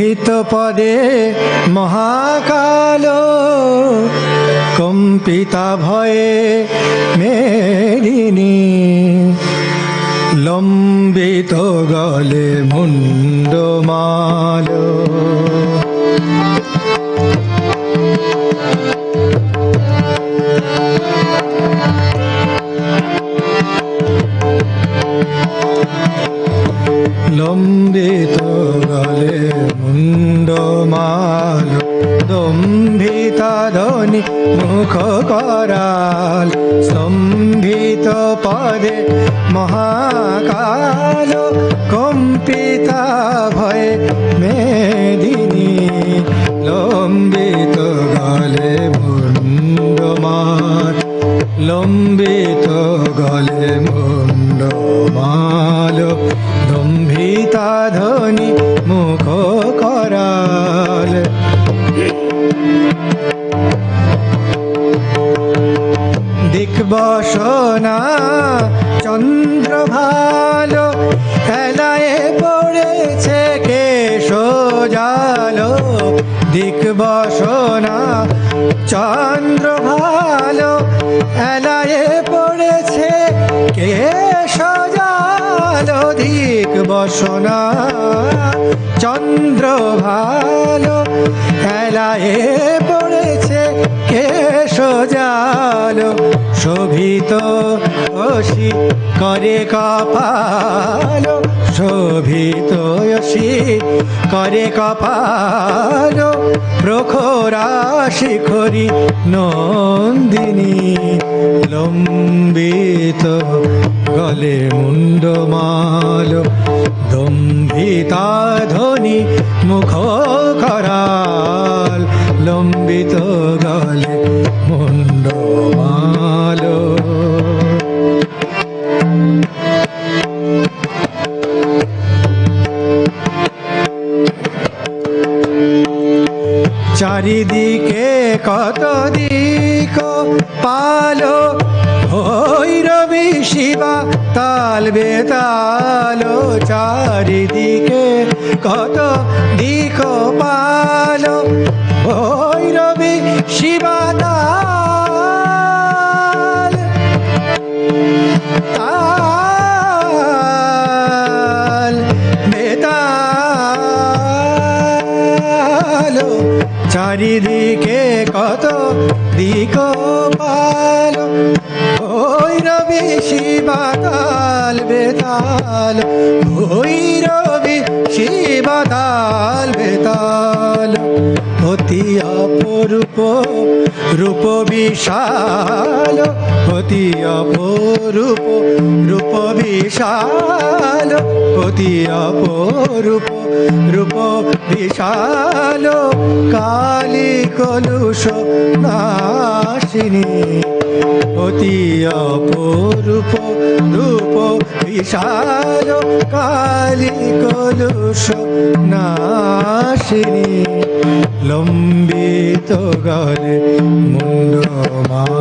লম্বিত পদে মহাকাল, কম্পিতা ভয়ে মেদিনী। লম্বিত গলে মুন্ডমাল, লম্বিত গলে মুন্ডমাল, দম্ভিতা ধ্বনি মুখ করাল। স্তম্ভিত পদে মহাকাল, কম্পিতা ভয়ে মেদিনী। লম্বিত গলে মুন্ডমাল, লম্বিত গলে মুন্ডমাল, দম্ভিতা ধ্বনি মুখ করাল। দিকবসনা চন্দ্র ভালো, খেলায় পড়েছে কেশ জালো। দিকবসনা চন্দ্র ভালো, খেলায় পড়েছে কেশ জালো। দিকবসনা চন্দ্র ভালো, খেলায় পড়েছে কেশ জালো। শোভিত অসি করে কপাল, শোভিত অসি করে কপাল। প্রখরা শিখরি নন্দিনী, লম্বিত গলে মুন্ডমাল, দম্ভিতা ধ্বনি মুখ করাল। লম্বিত গলে মুন্ডমাল। চারিদিকে কত দিক পালো, ভৈরবী শিবা তাল বেতাল। চারিদিকে কত দিক পালো, ভৈরবী শিবা তাল তাল বেতাল। চারিদিকে কত দিক পালো, ভৈরবী শিবা তাল বেতাল। ভৈরবী শিবা তাল বেতাল। অতি অপরূপ রূপ বিশাল, অতি অপরূপ রূপ বিশাল। অতি অপরূপ রূপ বিশাল, কালী কলুষ নাশিনী। অতি অপরূপ রূপ বিশাল, কালী কলুষ নাশিনী। লম্বিত গলে মুন্ডমাল।